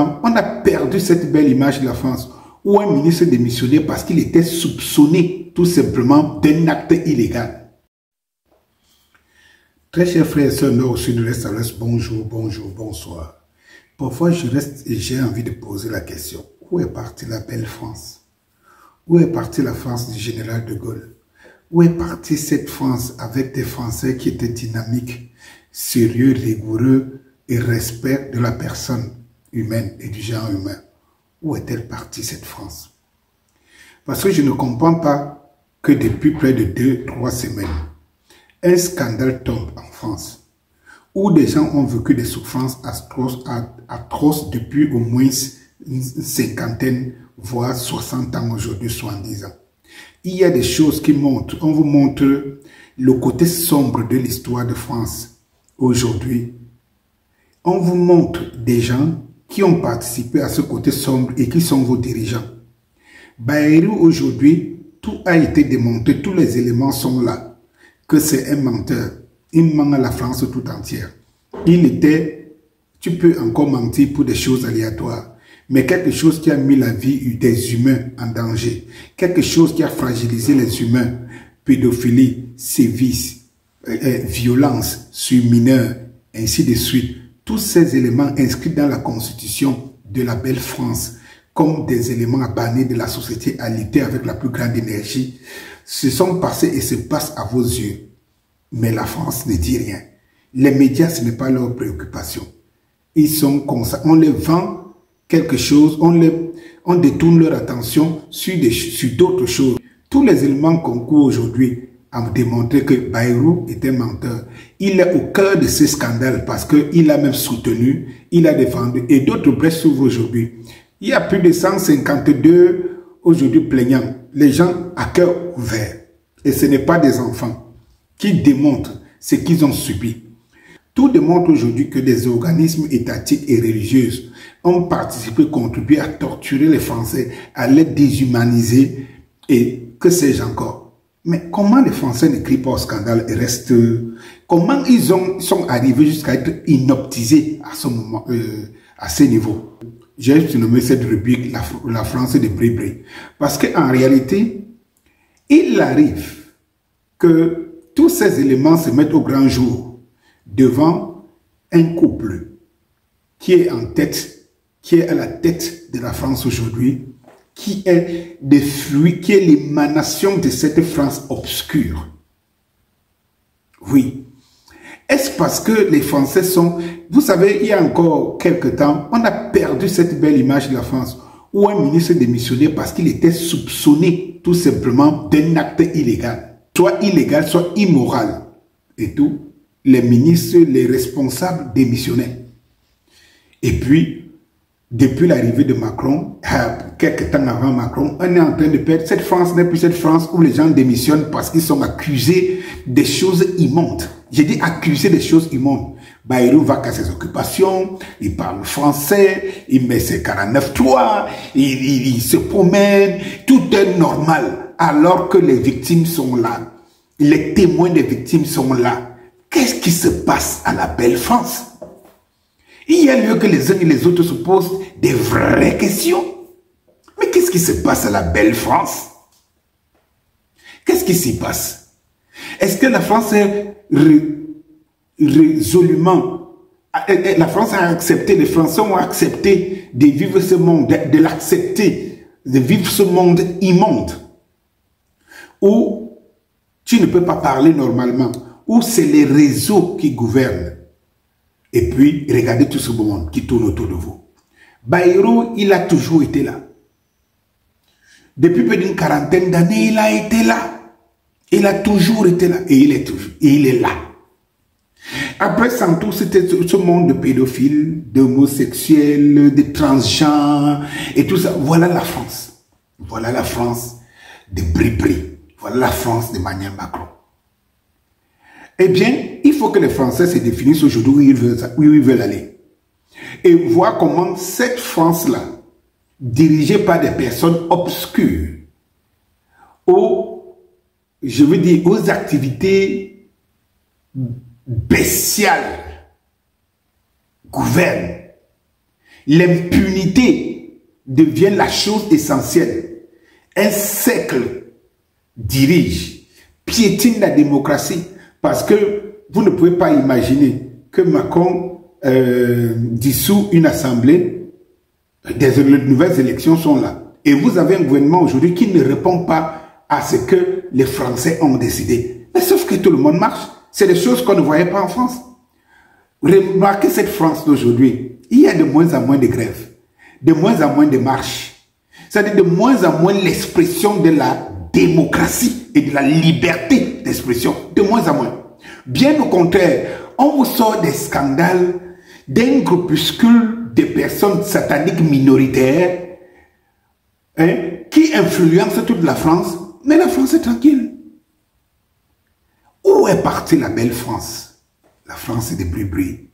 temps, on a perdu cette belle image de la France où un ministre démissionnait parce qu'il était soupçonné tout simplement d'un acte illégal. Très chers frères et sœurs, nord au sud, de l'est à l'ouest, bonjour, bonjour, bonsoir. Parfois, je reste et j'ai envie de poser la question. Où est partie la belle France? Où est partie la France du général de Gaulle? Où est partie cette France avec des Français qui étaient dynamiques, sérieux, rigoureux et respect de la personne humaine et du genre humain? Où est-elle partie cette France? Parce que je ne comprends pas que depuis près de 2-3 semaines, un scandale tombe en France, où des gens ont vécu des souffrances atroces depuis au moins une cinquantaine, voire 60 ans aujourd'hui, 70 ans. Il y a des choses qui montrent, on vous montre le côté sombre de l'histoire de France aujourd'hui. On vous montre des gens qui ont participé à ce côté sombre et qui sont vos dirigeants. Bayrou aujourd'hui, tout a été démonté, tous les éléments sont là, que c'est un menteur. Il ment à la France tout entière. Tu peux encore mentir pour des choses aléatoires, mais quelque chose qui a mis la vie des humains en danger, quelque chose qui a fragilisé les humains, pédophilie, sévices, violence sur mineurs, ainsi de suite. Tous ces éléments inscrits dans la constitution de la belle France, comme des éléments à bannir de la société à lutter avec la plus grande énergie, se sont passés et se passent à vos yeux. Mais la France ne dit rien. Les médias, ce n'est pas leur préoccupation. Ils sont comme ça. On les vend quelque chose, on détourne leur attention sur d'autres choses. Tous les éléments concourent aujourd'hui à démontrer que Bayrou était menteur. Il est au cœur de ce scandale parce qu'il a même soutenu, il a défendu et d'autres brèches s'ouvrent aujourd'hui. Il y a plus de 152 aujourd'hui plaignants, les gens à cœur ouvert. Et ce n'est pas des enfants qui démontrent ce qu'ils ont subi. Tout démontre aujourd'hui que des organismes étatiques et religieux ont participé, contribué à torturer les Français, à les déshumaniser et que sais-je encore. Mais comment les Français ne crient pas au scandale et restent... Comment ils sont arrivés jusqu'à être inoptisés à ce moment, à ce niveau? J'ai nommé cette rubrique la France de Bri-Bri. Parce qu'en réalité, il arrive que tous ces éléments se mettent au grand jour devant un couple qui est en tête, qui est à la tête de la France aujourd'hui, qui est des fruits, qui est l'émanation de cette France obscure. Oui. Est-ce parce que les Français sont... Vous savez, il y a encore quelques temps, on a perdu cette belle image de la France où un ministre démissionnait parce qu'il était soupçonné tout simplement d'un acte illégal. Soit illégal, soit immoral. Et tout, les ministres, les responsables démissionnaient. Et puis, depuis l'arrivée de Macron, quelques temps avant Macron, on est en train de perdre. Cette France n'est plus cette France où les gens démissionnent parce qu'ils sont accusés des choses immondes. J'ai dit accusés des choses immondes. Bayrou va qu'à ses occupations, il parle français, il met ses 49.3, il se promène, tout est normal. Alors que les victimes sont là, les témoins des victimes sont là. Qu'est-ce qui se passe à la belle France? Il y a lieu que les uns et les autres se posent des vraies questions. Mais qu'est-ce qui se passe à la belle France? Qu'est-ce qui s'y passe? Est-ce que la France est résolument... La France a accepté, les Français ont accepté de vivre ce monde, de l'accepter, de vivre ce monde immonde, où tu ne peux pas parler normalement, où c'est les réseaux qui gouvernent. Et puis, regardez tout ce beau monde qui tourne autour de vous. Bayrou, il a toujours été là. Depuis plus d'une quarantaine d'années, il a été là. Il a toujours été là. Et il est là. Après, sans tout, c'était ce monde de pédophiles, d'homosexuels, de transgenres et tout ça. Voilà la France. Voilà la France de Bri-Bri. Voilà la France de Emmanuel Macron. Eh bien, il faut que les Français se définissent aujourd'hui où ils veulent aller. Et voir comment cette France-là, dirigée par des personnes obscures, aux activités bestiales, gouverne. L'impunité devient la chose essentielle. Un siècle dirige, piétine la démocratie, parce que vous ne pouvez pas imaginer que Macron dissout une assemblée, des nouvelles élections sont là. Et vous avez un gouvernement aujourd'hui qui ne répond pas à ce que les Français ont décidé. Mais sauf que tout le monde marche. C'est des choses qu'on ne voyait pas en France. Remarquez cette France d'aujourd'hui. Il y a de moins en moins de grèves, de moins en moins de marches. C'est-à-dire de moins en moins l'expression de la démocratie et de la liberté d'expression. De moins en moins. Bien au contraire, on vous sort des scandales d'un groupuscule de personnes sataniques minoritaires qui influencent toute la France, mais la France est tranquille. Où est partie la belle France? La France est des bris-bris.